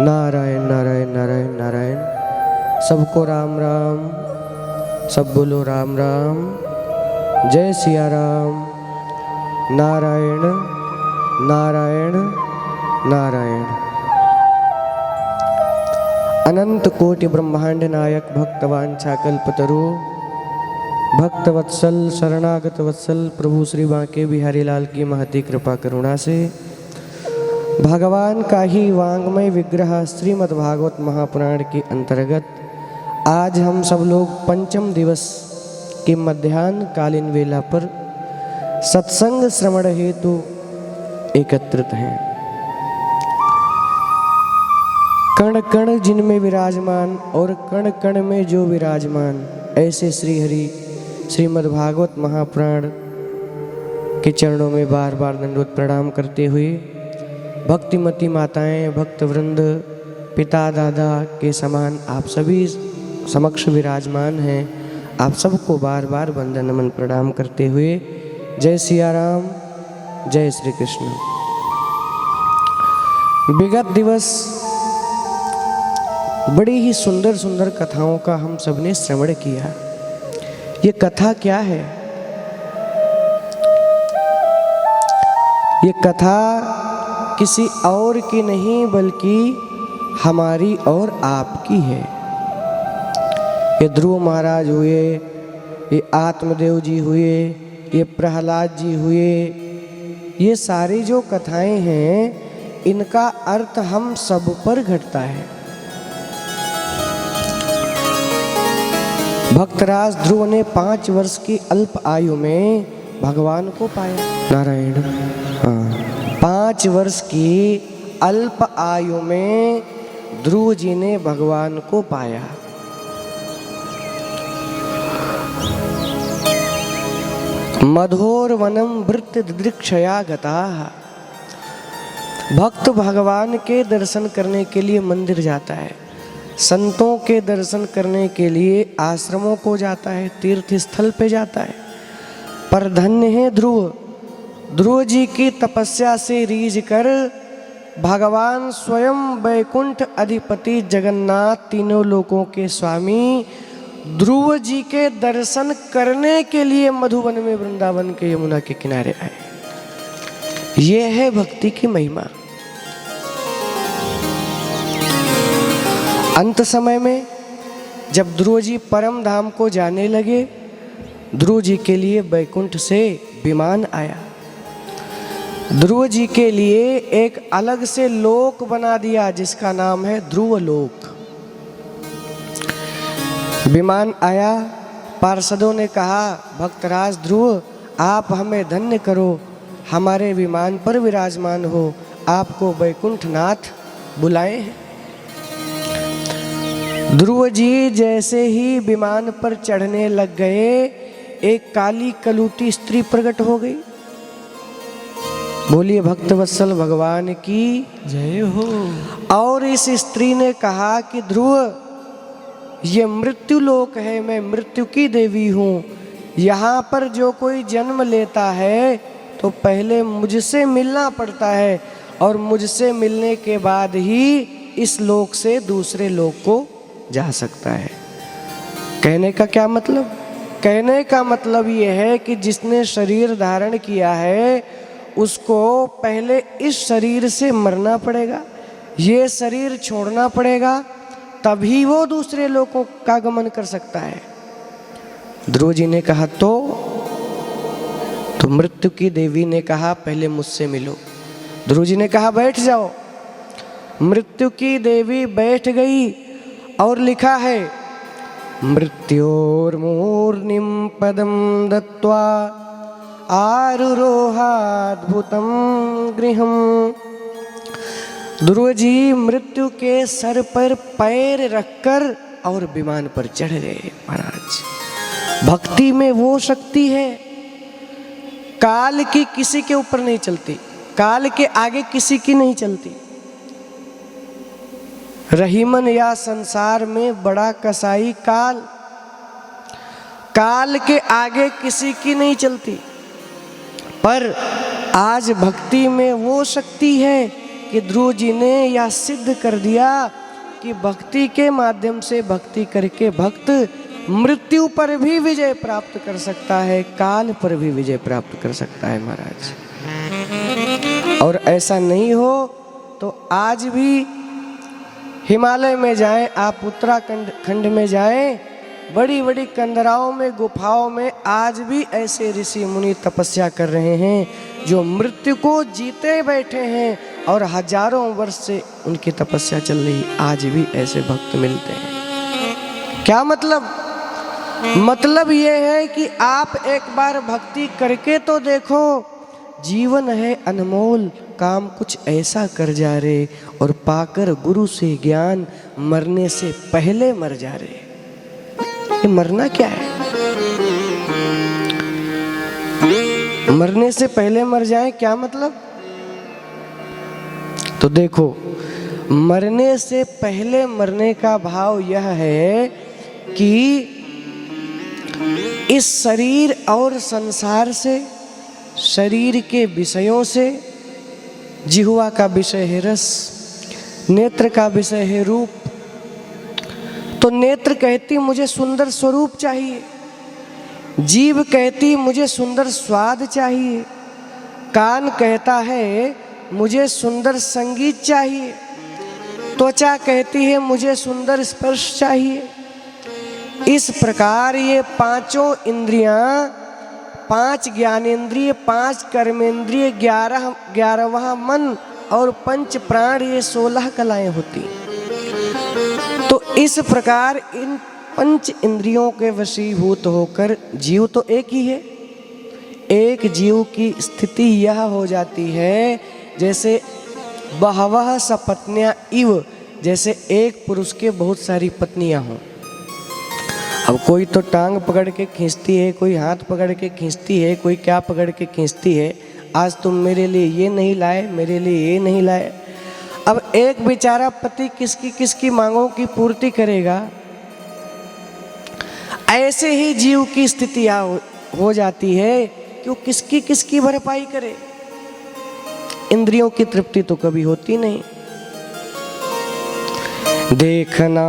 नारायण नारायण नारायण नारायण। सबको राम राम, सब बोलो राम राम। जय सिया राम। नारायण नारायण नारायण। अनंत कोटि ब्रह्मांड नायक भक्तवांछा कल्पतरु भक्तवत्सल शरणागत वत्सल प्रभु श्री बांके बिहारी लाल की महती कृपा करुणा से भगवान का ही वांग्मय विग्रह श्रीमद् भागवत महापुराण के अंतर्गत आज हम सब लोग पंचम दिवस के मध्याह्न कालीन वेला पर सत्संग श्रवण हेतु एकत्रित हैं। कण कण जिनमें विराजमान और कण कण में जो विराजमान, ऐसे श्री हरि श्रीमद् भागवत महापुराण के चरणों में बार बार दंडवत प्रणाम करते हुए भक्तिमती माताएं, भक्तवृंद, पिता दादा के समान आप सभी समक्ष विराजमान हैं। आप सबको बार बार वंदन नमन प्रणाम करते हुए जय सिया राम, जय श्री कृष्ण। विगत दिवस बड़ी ही सुंदर सुंदर कथाओं का हम सबने श्रवण किया। ये कथा क्या है? ये कथा किसी और की नहीं बल्कि हमारी और आपकी है। ये ध्रुव महाराज हुए, ये आत्मदेव जी हुए, ये प्रहलाद जी हुए, ये सारी जो कथाएं हैं इनका अर्थ हम सब पर घटता है। भक्तराज ध्रुव ने 5 वर्ष की अल्प आयु में भगवान को पाया। नारायण। 5 वर्ष की अल्प आयु में ध्रुव जी ने भगवान को पाया। मधोर वनम वृत्त दृक्षया गता। भक्त भगवान के दर्शन करने के लिए मंदिर जाता है, संतों के दर्शन करने के लिए आश्रमों को जाता है, तीर्थ स्थल पे जाता है। पर धन्य है ध्रुव। ध्रुव जी की तपस्या से रीझ कर भगवान स्वयं वैकुंठ अधिपति जगन्नाथ, तीनों लोकों के स्वामी, ध्रुव जी के दर्शन करने के लिए मधुवन में वृंदावन के यमुना के किनारे आए। ये है भक्ति की महिमा। अंत समय में जब ध्रुव जी परम धाम को जाने लगे, ध्रुव जी के लिए वैकुंठ से विमान आया। ध्रुव जी के लिए एक अलग से लोक बना दिया जिसका नाम है ध्रुव लोक। विमान आया, पार्षदों ने कहा भक्तराज ध्रुव आप हमें धन्य करो, हमारे विमान पर विराजमान हो, आपको वैकुंठनाथ बुलाए हैं। ध्रुव जी जैसे ही विमान पर चढ़ने लग गए, एक काली कलूटी स्त्री प्रकट हो गई। बोलिए भक्तवत्सल भगवान की जय हो। और इस स्त्री ने कहा कि ध्रुव ये मृत्यु लोक है, मैं मृत्यु की देवी हूँ। यहाँ पर जो कोई जन्म लेता है तो पहले मुझसे मिलना पड़ता है और मुझसे मिलने के बाद ही इस लोक से दूसरे लोक को जा सकता है। कहने का क्या मतलब? कहने का मतलब ये है कि जिसने शरीर धारण किया है उसको पहले इस शरीर से मरना पड़ेगा, ये शरीर छोड़ना पड़ेगा, तभी वो दूसरे लोकों का गमन कर सकता है। ध्रुव जी ने कहा तो मृत्यु की देवी ने कहा पहले मुझसे मिलो। ध्रुव जी ने कहा बैठ जाओ। मृत्यु की देवी बैठ गई और लिखा है मृत्योर्मूर्निम पदम दत्वा आरुरोहाद्भुतम गृहम। ध्रुव जी मृत्यु के सर पर पैर रखकर और विमान पर चढ़ गए। महाराज भक्ति में वो शक्ति है, काल की किसी के ऊपर नहीं चलती, काल के आगे किसी की नहीं चलती। रहीमन या संसार में बड़ा कसाई काल, काल के आगे किसी की नहीं चलती। पर आज भक्ति में वो शक्ति है कि ध्रुव जी ने यह सिद्ध कर दिया कि भक्ति के माध्यम से भक्ति करके भक्त मृत्यु पर भी विजय प्राप्त कर सकता है, काल पर भी विजय प्राप्त कर सकता है महाराज। और ऐसा नहीं हो तो आज भी हिमालय में जाएं, आप उत्तराखंड खंड में जाएं, बड़ी बड़ी कंदराओं में, गुफाओं में आज भी ऐसे ऋषि मुनि तपस्या कर रहे हैं जो मृत्यु को जीते बैठे हैं और हजारों वर्ष से उनकी तपस्या चल रही, आज भी ऐसे भक्त मिलते हैं। क्या मतलब? मतलब ये है कि आप एक बार भक्ति करके तो देखो, जीवन है अनमोल, काम कुछ ऐसा कर जा रे और पाकर गुरु से ज्ञान, मरने से पहले मर जा रे। ये मरना क्या है? मरने से पहले मर जाए, क्या मतलब? तो देखो, मरने से पहले मरने का भाव यह है कि इस शरीर और संसार से, शरीर के विषयों से, जिह्वा का विषय है रस, नेत्र का विषय है रूप, तो नेत्र कहती मुझे सुंदर स्वरूप चाहिए, जीभ कहती मुझे सुंदर स्वाद चाहिए, कान कहता है मुझे सुंदर संगीत चाहिए, त्वचा कहती है मुझे सुंदर स्पर्श चाहिए। इस प्रकार ये पांचों इंद्रियां, 5 ज्ञानेंद्रिय, 5 कर्मेंद्रिय, 11वां मन और 5 प्राण, ये 16 कलाएं होती। तो इस प्रकार इन 5 इंद्रियों के वशीभूत होकर जीव तो एक ही है। एक जीव की स्थिति यह हो जाती है जैसे बहवह सपत्नियां इव, जैसे एक पुरुष के बहुत सारी पत्नियां हों। अब कोई तो टांग पकड़ के खींचती है, कोई हाथ पकड़ के खींचती है, कोई क्या पकड़ के खींचती है, आज तुम मेरे लिए ये नहीं लाए, मेरे लिए ये नहीं लाए। अब एक बेचारा पति किसकी किसकी मांगों की पूर्ति करेगा? ऐसे ही जीव की स्थिति हो जाती है कि वो किसकी किसकी भरपाई करे। इंद्रियों की तृप्ति तो कभी होती नहीं। देखना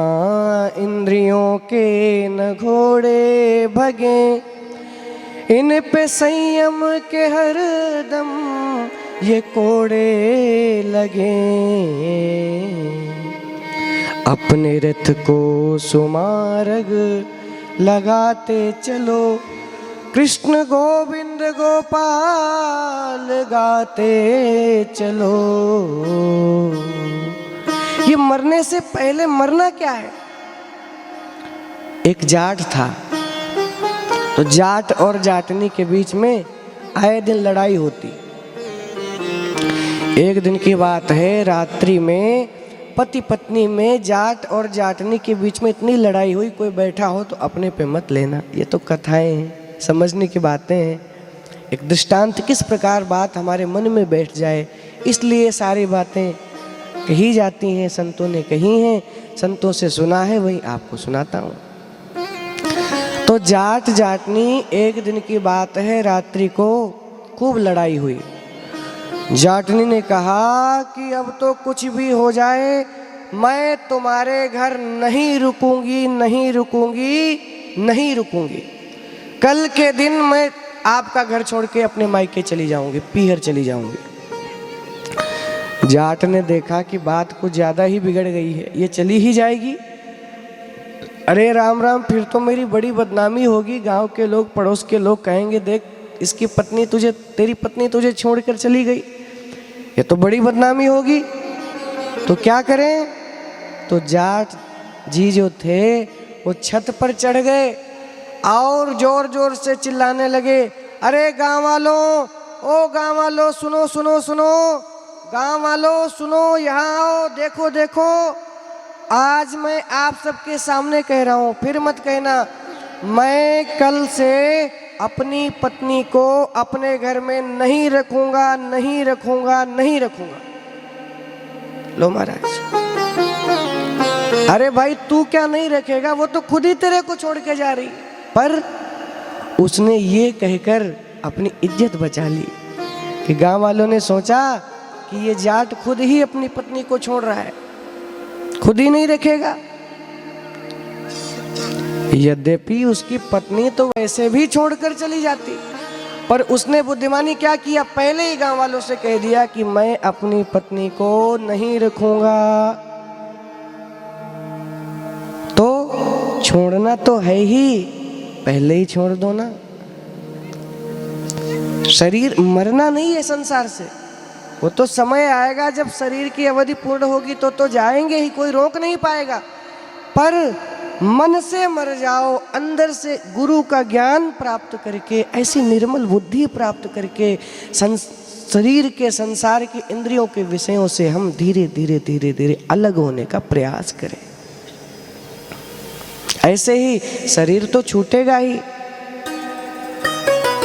इंद्रियों के न घोड़े भगे, इन पे संयम के हर दम ये कोड़े लगे। अपने रथ को सुमार्ग लगाते चलो, कृष्ण गोविंद गोपाल गाते चलो। ये मरने से पहले मरना क्या है? एक जाट था, तो जाट और जाटनी के बीच में आए दिन लड़ाई होती। एक दिन की बात है, रात्रि में पति पत्नी में, जाट और जाटनी के बीच में इतनी लड़ाई हुई, कोई बैठा हो तो अपने पे मत लेना, ये तो कथाएं हैं, समझने की बातें हैं। एक दृष्टांत किस प्रकार बात हमारे मन में बैठ जाए, इसलिए सारी बातें कही जाती हैं, संतों ने कही हैं, संतों से सुना है, वही आपको सुनाता हूँ। तो जाट जाटनी, एक दिन की बात है, रात्रि को खूब लड़ाई हुई। जाटनी ने कहा कि अब तो कुछ भी हो जाए, मैं तुम्हारे घर नहीं रुकूंगी, नहीं रुकूंगी, नहीं रुकूंगी। कल के दिन मैं आपका घर छोड़ के अपने मायके चली जाऊंगी, पीहर चली जाऊंगी। जाट ने देखा कि बात कुछ ज्यादा ही बिगड़ गई है, ये चली ही जाएगी। अरे राम राम, फिर तो मेरी बड़ी बदनामी होगी, गांव के लोग, पड़ोस के लोग कहेंगे देख इसकी पत्नी तुझे, तेरी पत्नी तुझे छोड़कर चली गई, ये तो बड़ी बदनामी होगी। तो क्या करें? तो जाट जी जो थे वो छत पर चढ़ गए और जोर जोर से चिल्लाने लगे, अरे गांव वालों, ओ गांव वालों, सुनो सुनो सुनो, गांव वालों सुनो, यहाँ आओ, देखो देखो, आज मैं आप सबके सामने कह रहा हूँ, फिर मत कहना, मैं कल से अपनी पत्नी को अपने घर में नहीं रखूंगा, नहीं रखूंगा, नहीं रखूंगा। लो महाराज, अरे भाई तू क्या नहीं रखेगा, वो तो खुद ही तेरे को छोड़ के जा रही। पर उसने ये कहकर अपनी इज्जत बचा ली कि गांव वालों ने सोचा कि ये जाट खुद ही अपनी पत्नी को छोड़ रहा है, खुद ही नहीं रखेगा। यद्यपि उसकी पत्नी तो वैसे भी छोड़कर चली जाती, पर उसने बुद्धिमानी क्या किया, पहले ही गांव वालों से कह दिया कि मैं अपनी पत्नी को नहीं रखूंगा। तो छोड़ना तो है ही, पहले ही छोड़ दो ना। शरीर मरना नहीं है संसार से, वो तो समय आएगा जब शरीर की अवधि पूर्ण होगी तो जाएंगे ही, कोई रोक नहीं पाएगा। पर मन से मर जाओ, अंदर से गुरु का ज्ञान प्राप्त करके, ऐसी निर्मल बुद्धि प्राप्त करके शरीर के, संसार की इंद्रियों के विषयों से हम धीरे धीरे धीरे धीरे अलग होने का प्रयास करें। ऐसे ही शरीर तो छूटेगा ही,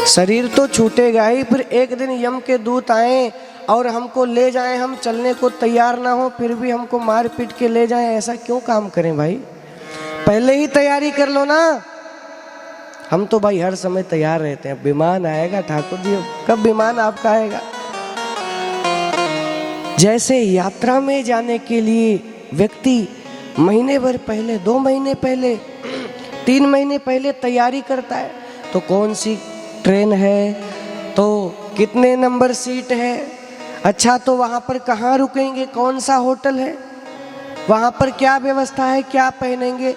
शरीर तो छूटेगा ही। फिर एक दिन यम के दूत आए और हमको ले जाएं, हम चलने को तैयार ना हो फिर भी हमको मार पीट के ले जाएं, ऐसा क्यों काम करें भाई? पहले ही तैयारी कर लो ना। हम तो भाई हर समय तैयार रहते हैं। विमान आएगा ठाकुर जी, कब विमान आपका आएगा? जैसे यात्रा में जाने के लिए व्यक्ति महीने भर पहले, 2 महीने पहले, 3 महीने पहले तैयारी करता है, तो कौन सी ट्रेन है, तो कितने नंबर सीट है, अच्छा तो वहाँ पर कहाँ रुकेंगे, कौन सा होटल है, वहाँ पर क्या व्यवस्था है, क्या पहनेंगे,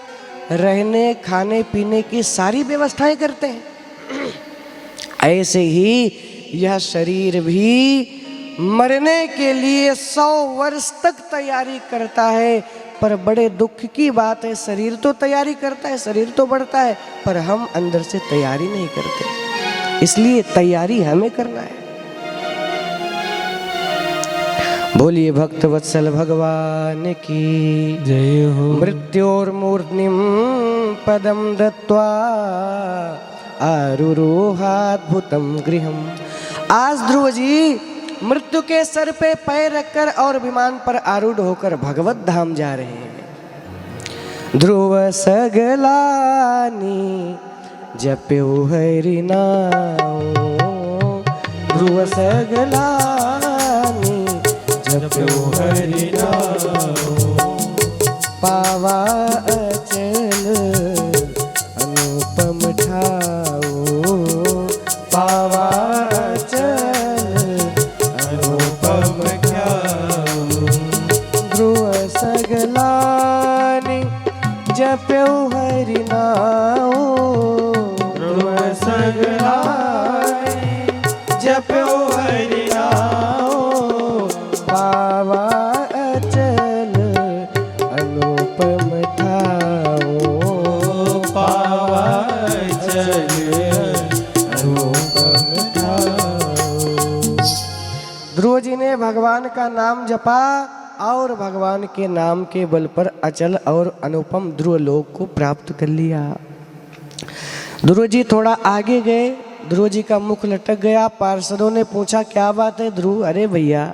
रहने खाने पीने की सारी व्यवस्थाएं करते हैं। ऐसे ही यह शरीर भी मरने के लिए 100 वर्ष तक तैयारी करता है। पर बड़े दुख की बात है, शरीर तो तैयारी करता है, शरीर तो बढ़ता है, पर हम अंदर से तैयारी नहीं करते। इसलिए तैयारी हमें करना है। बोलिए भक्त वत्सल भगवान की जय हो। मृत्योर्मूर्ध्निं पदम दत्वा आरुरोहाद्भुतम गृहम। आज ध्रुव जी मृत्यु के सर पे पैर रखकर और विमान पर आरूढ़ होकर भगवत धाम जा रहे हैं। ध्रुव सगलानी जप्यो हरि नाम, ध्रुव सगलानी जप्यो हरि नाम, पावा अचल अनुपम ठाओ, पावा अचल अनुपम ठाओ। ध्रुव सगलानी जप्यो हरि नाम, ध्रुव सगलानी जप्यो हरि नाम, पावा अचल अनुपम ठाओ, पावा अचल अनुपम ठाओ। ध्रुव जी ने भगवान का नाम जपा और भगवान के नाम के बल पर अचल और अनुपम ध्रुव लोक को प्राप्त कर लिया। ध्रुव जी थोड़ा आगे गए, ध्रुव जी का मुख लटक गया। पार्षदों ने पूछा क्या बात है ध्रुव? अरे भैया,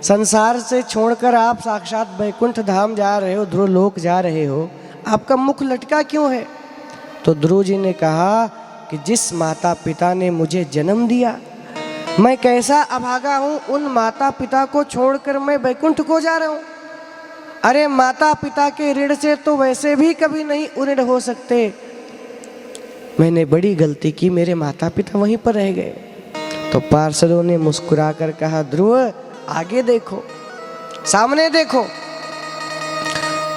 संसार से छोड़कर आप साक्षात वैकुंठ धाम जा रहे हो, ध्रुव लोक जा रहे हो, आपका मुख लटका क्यों है? तो ध्रुव जी ने कहा कि जिस माता पिता ने मुझे जन्म दिया, मैं कैसा अभागा हूँ, उन माता पिता को छोड़कर मैं वैकुंठ को जा रहा हूँ। अरे माता पिता के ऋण से तो वैसे भी कभी नहीं उऋण हो सकते। मैंने बड़ी गलती की, मेरे माता पिता वहीं पर रह गए। तो पार्षदों ने मुस्कुराकर कहा ध्रुव आगे देखो, सामने देखो।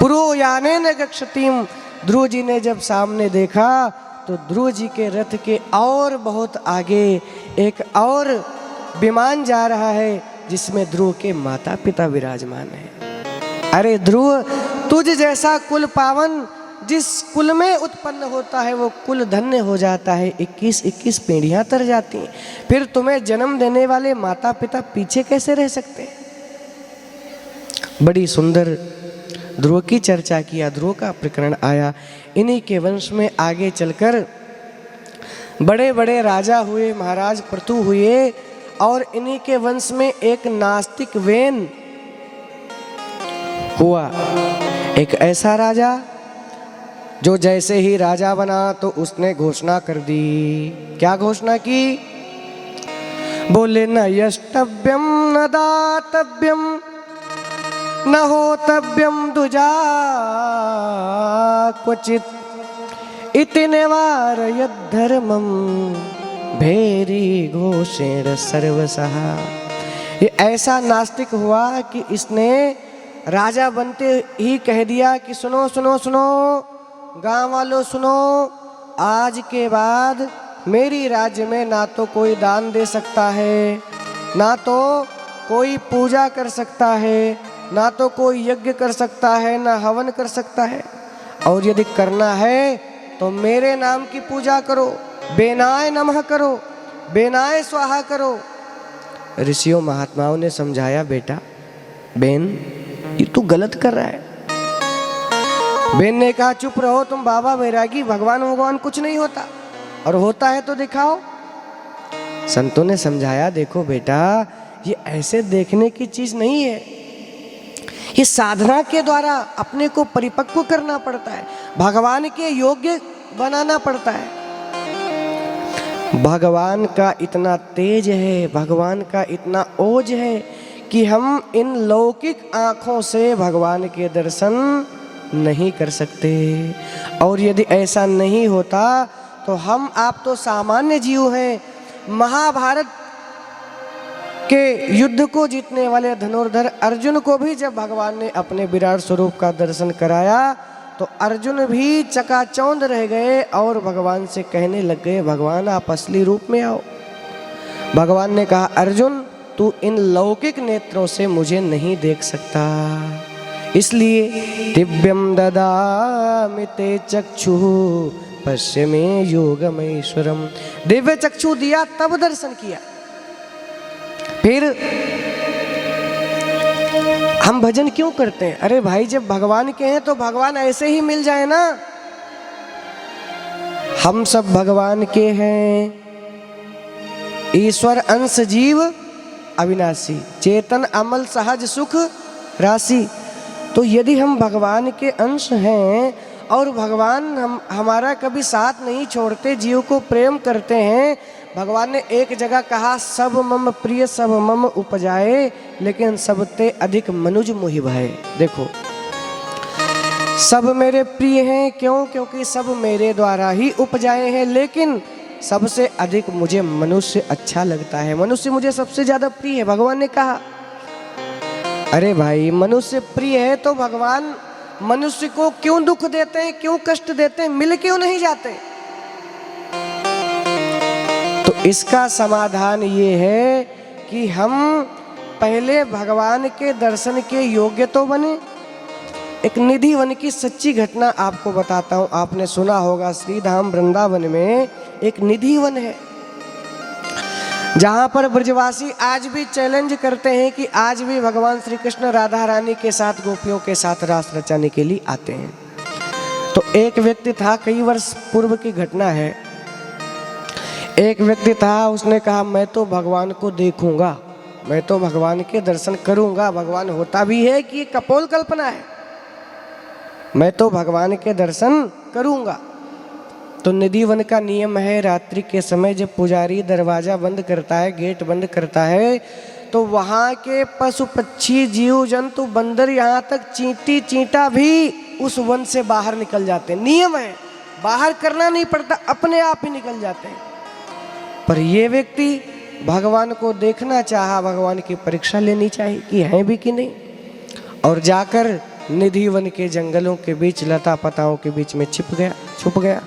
पुरोयाने न गच्छतीम। ध्रुव जी ने जब सामने देखा तो ध्रुव जी के रथ के और बहुत आगे एक और विमान जा रहा है जिसमें ध्रुव के माता पिता विराजमान हैं। अरे ध्रुव, तुझ जैसा कुल पावन जिस कुल में उत्पन्न होता है वो कुल धन्य हो जाता है। 21-21 पीढ़ियां तर जाती हैं, फिर तुम्हें जन्म देने वाले माता पिता पीछे कैसे रह सकते? बड़ी सुंदर ध्रुव की चर्चा किया, ध्रुव का प्रकरण आया। इन्हीं के वंश में आगे चलकर बड़े बड़े राजा हुए, महाराज पृथु हुए, और इन्हीं के वंश में एक नास्तिक वेन हुआ। एक ऐसा राजा जो जैसे ही राजा बना तो उसने घोषणा कर दी। क्या घोषणा की? बोले न यष्टव्यम न दातव्यम न होतव्यम दुजा क्वचित इति निवारयद धर्मम भेरी घोषेण सर्वसः। ये ऐसा नास्तिक हुआ कि इसने राजा बनते ही कह दिया कि सुनो सुनो सुनो गांव वालों सुनो, आज के बाद मेरी राज्य में ना तो कोई दान दे सकता है, ना तो कोई पूजा कर सकता है, ना तो कोई यज्ञ कर सकता है, ना हवन कर सकता है, और यदि करना है तो मेरे नाम की पूजा करो, बेनाय नमः करो, बेनाय स्वाहा करो। ऋषियों महात्माओं ने समझाया, बेटा बेन ये तू गलत कर रहा है। बेन ने कहा चुप रहो तुम बाबा बैरागी, भगवान कुछ नहीं होता, और होता है तो दिखाओ। संतों ने समझाया, देखो बेटा ये ऐसे देखने की चीज नहीं है, ये साधना के द्वारा अपने को परिपक्व करना पड़ता है, भगवान के योग्य बनाना पड़ता है। भगवान का इतना तेज है, भगवान का इतना ओज है कि हम इन लौकिक आँखों से भगवान के दर्शन नहीं कर सकते, और यदि ऐसा नहीं होता तो हम आप तो सामान्य जीव हैं। महाभारत के युद्ध को जीतने वाले धनुर्धर अर्जुन को भी जब भगवान ने अपने विराट स्वरूप का दर्शन कराया तो अर्जुन भी चकाचौंध रह गए और भगवान से कहने लग गए, भगवान आप असली रूप में आओ। भगवान ने कहा, अर्जुन तू इन लौकिक नेत्रों से मुझे नहीं देख सकता, इसलिए दिव्यम ददामि ते चक्षुः पश्य मे योगमैश्वरम। दिव्य चक्षु दिया तब दर्शन किया। फिर हम भजन क्यों करते हैं? अरे भाई जब भगवान के हैं तो भगवान ऐसे ही मिल जाए ना। हम सब भगवान के हैं, ईश्वर अंश जीव अविनाशी, चेतन अमल सहज सुख राशि। तो यदि हम भगवान के अंश हैं और भगवान हमारा कभी साथ नहीं छोड़ते, जीव को प्रेम करते हैं। भगवान ने एक जगह कहा, सब मम प्रिय सब मम उपजाए, लेकिन सबते अधिक मनुज मोहि भय। देखो सब मेरे प्रिय हैं, क्यों? क्योंकि सब मेरे द्वारा ही उपजाए हैं, लेकिन सबसे अधिक मुझे मनुष्य अच्छा लगता है, मनुष्य मुझे सबसे ज्यादा प्रिय है। भगवान ने कहा, अरे भाई मनुष्य प्रिय है तो भगवान मनुष्य को क्यों दुख देते हैं, क्यों कष्ट देते हैं, मिल क्यों नहीं जाते? तो इसका समाधान ये है कि हम पहले भगवान के दर्शन के योग्य तो बने। एक निधि वन की सच्ची घटना आपको बताता हूँ। आपने सुना होगा श्रीधाम वृंदावन में एक निधि वन है, जहाँ पर ब्रजवासी आज भी चैलेंज करते हैं कि आज भी भगवान श्री कृष्ण राधा रानी के साथ गोपियों के साथ रास रचाने के लिए आते हैं। तो एक व्यक्ति था, कई वर्ष पूर्व की घटना है, एक व्यक्ति था, उसने कहा मैं तो भगवान को देखूंगा, मैं तो भगवान के दर्शन करूंगा, भगवान होता भी है कि कपोल कल्पना है, मैं तो भगवान के दर्शन करूंगा। तो निधि वन का नियम है, रात्रि के समय जब पुजारी दरवाजा बंद करता है, गेट बंद करता है, तो वहाँ के पशु पक्षी जीव जंतु बंदर यहाँ तक चींटी चींटा भी उस वन से बाहर निकल जाते हैं। नियम है, बाहर करना नहीं पड़ता, अपने आप ही निकल जाते हैं। पर ये व्यक्ति भगवान को देखना चाहा, भगवान की परीक्षा लेनी चाहिए कि हैं भी कि नहीं, और जाकर निधि वन के जंगलों के बीच लता पताओं के बीच में छुप गया।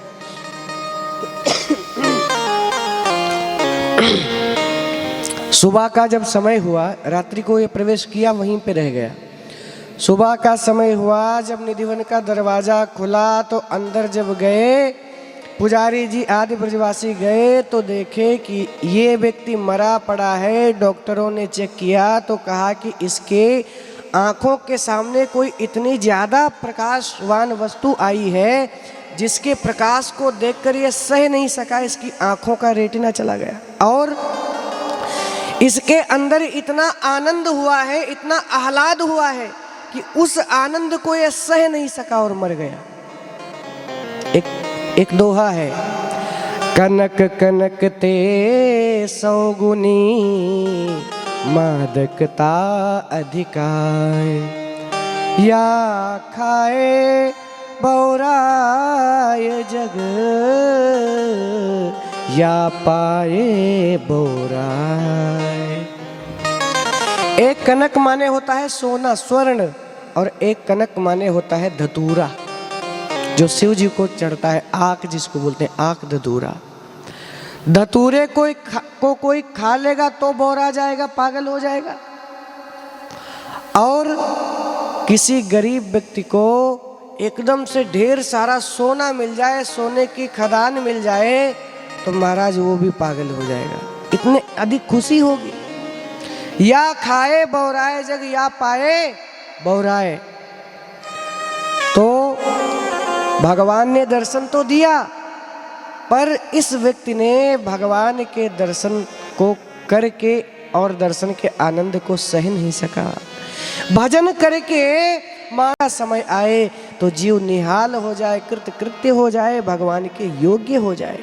सुबह का जब समय हुआ, रात्रि को ये प्रवेश किया, वहीं पे रह गया। सुबह का समय हुआ, जब निधिवन का दरवाजा खुला तो अंदर जब गए, पुजारी जी आदि ब्रजवासी गए तो देखे कि ये व्यक्ति मरा पड़ा है। डॉक्टरों ने चेक किया तो कहा कि इसके आँखों के सामने कोई इतनी ज़्यादा प्रकाशवान वस्तु आई है जिसके प्रकाश को देखकर ये सह नहीं सका, इसकी आँखों का रेटिना चला गया, और इसके अंदर इतना आनंद हुआ है, इतना आह्लाद हुआ है कि उस आनंद को यह सह नहीं सका और मर गया। एक दोहा है, कनक कनक ते सौगुनी मादकता अधिकाय, या खाए बौराय जग, या पाए बौराय। एक कनक माने होता है सोना स्वर्ण, और एक कनक माने होता है धतूरा, जो शिव जी को चढ़ता है, आक जिसको बोलते हैं, आक धतूरा। धतूरे को कोई खा लेगा तो बौरा जाएगा, पागल हो जाएगा। और किसी गरीब व्यक्ति को एकदम से ढेर सारा सोना मिल जाए, सोने की खदान मिल जाए, तो महाराज वो भी पागल हो जाएगा, इतने अधिक खुशी होगी। या खाए बौराए जग, या पाए बौराए। तो भगवान ने दर्शन तो दिया, पर इस व्यक्ति ने भगवान के दर्शन को करके और दर्शन के आनंद को सह नहीं सका। भजन करके मारा समय आए तो जीव निहाल हो जाए, कृतकृत्य हो जाए, भगवान के योग्य हो जाए।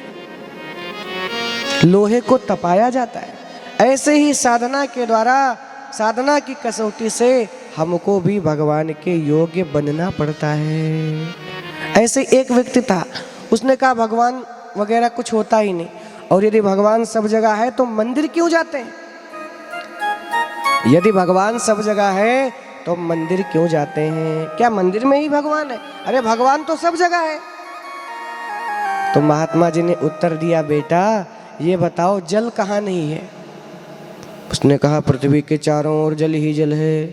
लोहे को तपाया जाता है, ऐसे ही साधना के द्वारा, साधना की कसौटी से हमको भी भगवान के योग्य बनना पड़ता है। ऐसे एक व्यक्ति था, उसने कहा भगवान वगैरह कुछ होता ही नहीं, और यदि भगवान सब जगह है तो मंदिर क्यों जाते हैं? यदि भगवान सब जगह है तो मंदिर क्यों जाते हैं? क्या मंदिर में ही भगवान है? अरे भगवान तो सब जगह है। तो महात्मा जी ने उत्तर दिया, बेटा ये बताओ जल कहाँ नहीं है? उसने कहा पृथ्वी के चारों ओर जल ही जल है।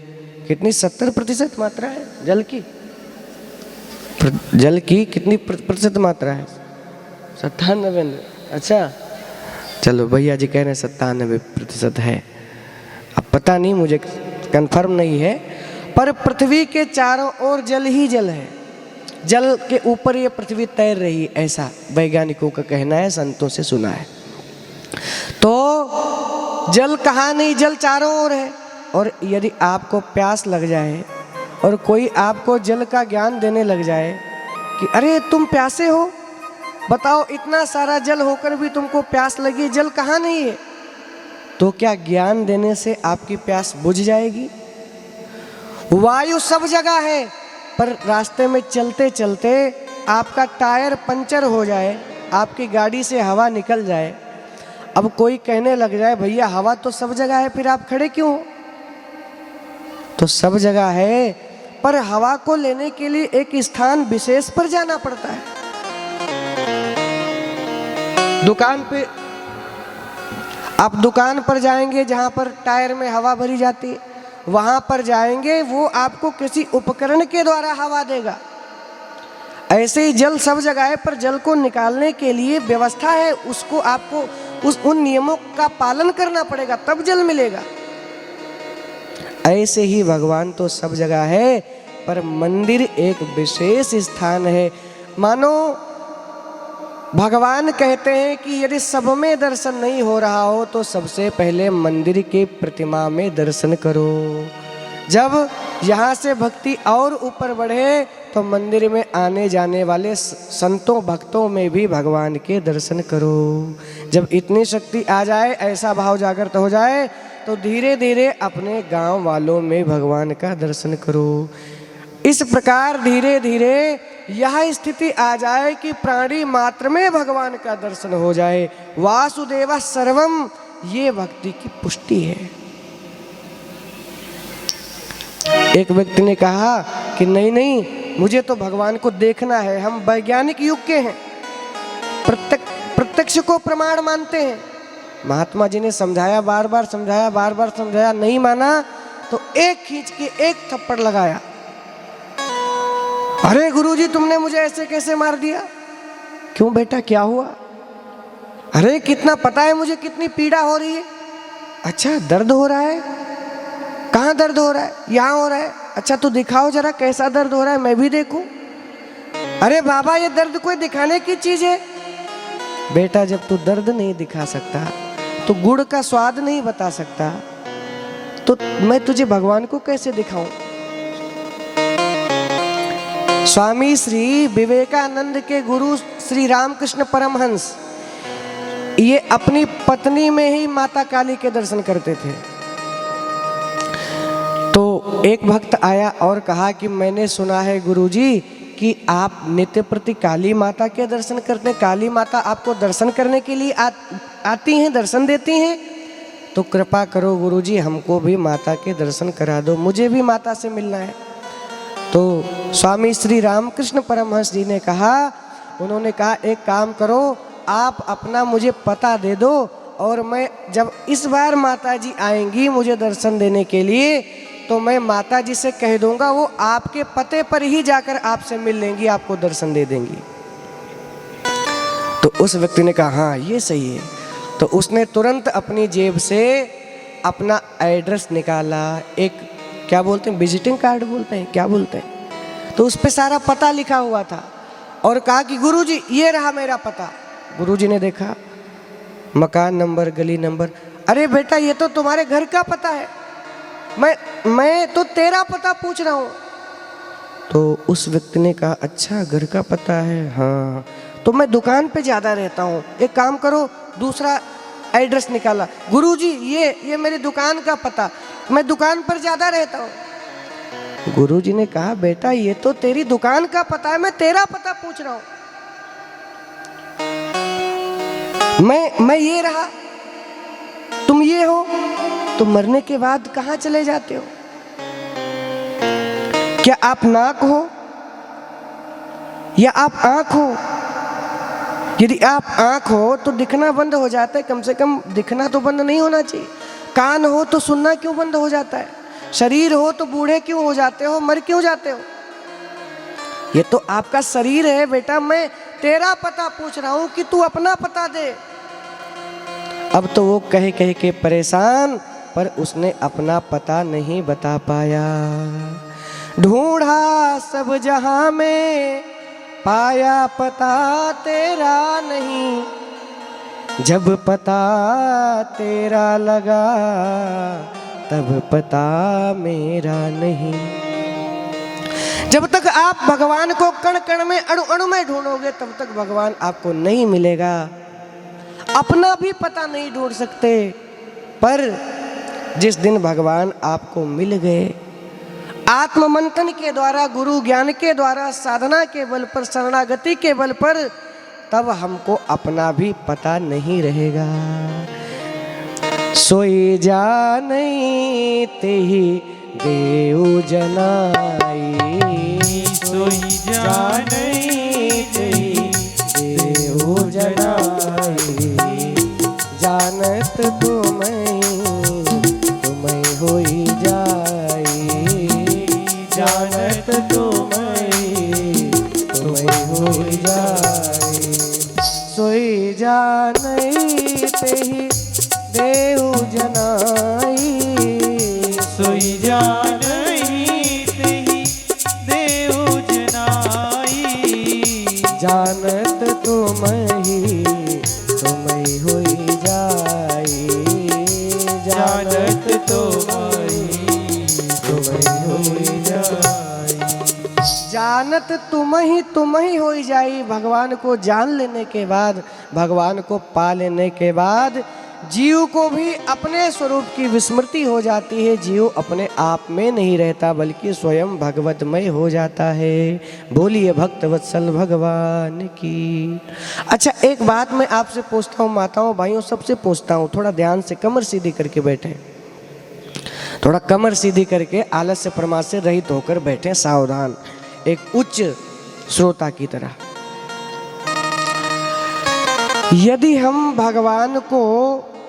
कितनी? 70% मात्रा है जल की। जल की कितनी प्रतिशत मात्रा है? 97। अच्छा चलो, भैया जी कह रहे हैं 97% है। अब पता नहीं, मुझे कंफर्म नहीं है, पर पृथ्वी के चारों ओर जल ही जल है। जल के ऊपर ये पृथ्वी तैर रही, ऐसा वैज्ञानिकों का कहना है, संतों से सुना है। तो जल कहाँ नहीं, जल चारों ओर है। और यदि आपको प्यास लग जाए और कोई आपको जल का ज्ञान देने लग जाए कि अरे तुम प्यासे हो, बताओ इतना सारा जल होकर भी तुमको प्यास लगी, जल कहाँ नहीं है, तो क्या ज्ञान देने से आपकी प्यास बुझ जाएगी? वायु सब जगह है, पर रास्ते में चलते चलते आपका टायर पंचर हो जाए, आपकी गाड़ी से हवा निकल जाए, अब कोई कहने लग जाए भैया हवा तो सब जगह है, फिर आप खड़े क्यों हो? तो सब जगह है, पर हवा को लेने के लिए एक स्थान विशेष पर जाना पड़ता है। दुकान पे, आप दुकान पर जाएंगे जहां पर टायर में हवा भरी जाती है, वहां पर जाएंगे, वो आपको किसी उपकरण के द्वारा हवा देगा। ऐसे ही जल सब जगह है, पर जल को निकालने के लिए व्यवस्था है, उसको आपको उन नियमों का पालन करना पड़ेगा, तब जल मिलेगा। ऐसे ही भगवान तो सब जगह है, पर मंदिर एक विशेष स्थान है। मानो भगवान कहते हैं कि यदि सब में दर्शन नहीं हो रहा हो तो सबसे पहले मंदिर के प्रतिमा में दर्शन करो। जब यहाँ से भक्ति और ऊपर बढ़े तो मंदिर में आने जाने वाले संतों भक्तों में भी भगवान के दर्शन करो। जब इतनी शक्ति आ जाए, ऐसा भाव जागृत हो जाए, तो धीरे धीरे अपने गांव वालों में भगवान का दर्शन करो। इस प्रकार धीरे धीरे यह स्थिति आ जाए कि प्राणी मात्र में भगवान का दर्शन हो जाए। वासुदेव सर्वम, ये भक्ति की पुष्टि है। एक व्यक्ति ने कहा कि नहीं नहीं, मुझे तो भगवान को देखना है, हम वैज्ञानिक युग के हैं, प्रत्यक्ष को प्रमाण मानते हैं। महात्मा जी ने समझाया, बार बार समझाया, बार बार समझाया, नहीं माना तो एक खींच के एक थप्पड़ लगाया। अरे गुरुजी तुमने मुझे ऐसे कैसे मार दिया? क्यों बेटा क्या हुआ? अरे कितना पता है मुझे कितनी पीड़ा हो रही है। अच्छा दर्द हो रहा है? कहाँ दर्द हो रहा है? यहाँ हो रहा है। अच्छा तो दिखाओ जरा कैसा दर्द हो रहा है, मैं भी देखूं। अरे बाबा ये दर्द कोई दिखाने की चीज है? बेटा जब तू दर्द नहीं दिखा सकता, तो गुड़ का स्वाद नहीं बता सकता, तो मैं तुझे भगवान को कैसे दिखाऊं? स्वामी श्री विवेकानंद के गुरु श्री रामकृष्ण परमहंस ये अपनी पत्नी में ही माता काली के दर्शन करते थे। तो एक भक्त आया और कहा कि मैंने सुना है गुरुजी कि आप नित्य प्रति काली माता के दर्शन करते हैं, काली माता आपको दर्शन करने के लिए आती हैं, दर्शन देती हैं, तो कृपा करो गुरुजी हमको भी माता के दर्शन करा दो, मुझे भी माता से मिलना है। तो स्वामी श्री रामकृष्ण परमहंस जी ने कहा, उन्होंने कहा एक काम करो, आप अपना मुझे पता दे दो और मैं जब इस बार माता जी आएंगी मुझे दर्शन देने के लिए तो मैं माता जी से कह दूंगा, वो आपके पते पर ही जाकर आपसे मिल लेंगी, आपको दर्शन दे देंगी। तो उस व्यक्ति ने कहा हाँ ये सही है। तो उसने तुरंत अपनी जेब से अपना एड्रेस निकाला, एक क्या बोलते हैं विजिटिंग कार्ड बोलते हैं, क्या बोलते हैं, तो उस पर सारा पता लिखा हुआ था और कहा कि गुरुजी ये रहा मेरा पता। गुरुजी ने देखा मकान नंबर, गली नंबर, अरे बेटा ये तो तुम्हारे घर का पता है, मैं तो तेरा पता पूछ रहा हूँ। तो उस व्यक्ति ने कहा अच्छा घर का पता है, हाँ तो मैं दुकान पे ज़्यादा रहता हूँ, एक काम करो दूसरा एड्रेस निकाला, गुरुजी ये मेरी दुकान का पता, मैं दुकान पर ज़्यादा रहता हूँ। गुरुजी ने कहा बेटा ये तो तेरी दुकान का पता है, मैं तेरा पता पूछ रहा हूँ। मैं ये रहा, तुम ये हो, तो मरने के बाद कहाँ चले जाते हो? क्या आप नाक हो या आप आंख हो? यदि आप आंख हो तो दिखना बंद हो जाता है, कम से कम दिखना तो बंद नहीं होना चाहिए। कान हो तो सुनना क्यों बंद हो जाता है? शरीर हो तो बूढ़े क्यों हो जाते हो, मर क्यों जाते हो? ये तो आपका शरीर है बेटा, मैं तेरा पता पूछ रहा हूं कि तू अपना पता दे। अब तो वो कह कह के परेशान, पर उसने अपना पता नहीं बता पाया। ढूंढा सब जहां में, पाया पता तेरा नहीं, जब पता तेरा लगा तब पता मेरा नहीं। जब तक आप भगवान को कण कण में, अणु अणु में ढूंढोगे तब तक भगवान आपको नहीं मिलेगा। अपना भी पता नहीं ढूंढ सकते, पर जिस दिन भगवान आपको मिल गए, आत्म मंथन के द्वारा, गुरु ज्ञान के द्वारा, साधना के बल पर, शरणागति के बल पर, तब हमको अपना भी पता नहीं रहेगा। सोई जानै तेहि देव जनाई, सोई जानै तेहि देव जनाई, जानत तुम्हें होई जाई, जानत तुम्हें होई जाई। सोई जानै तेहि देव जनाई, सोई जानै तेहि देव जनाई, जानत तुम्हें होई जाई, जानत तुम्हें होई जाई, जानत तुम ही होई जाई। भगवान को जान लेने के बाद, भगवान को पा लेने के बाद जीव को भी अपने स्वरूप की विस्मृति हो जाती है। जीव अपने आप में नहीं रहता बल्कि स्वयं भगवतमय हो जाता है। बोलिए भक्त वत्सल भगवान की। अच्छा एक बात मैं आपसे पूछता हूँ, माताओं भाइयों सबसे पूछता हूँ, थोड़ा ध्यान से कमर सीधी करके बैठे, थोड़ा कमर सीधी करके आलस्य प्रमाद से रहित होकर बैठे, सावधान, एक उच्च श्रोता की तरह। यदि हम भगवान को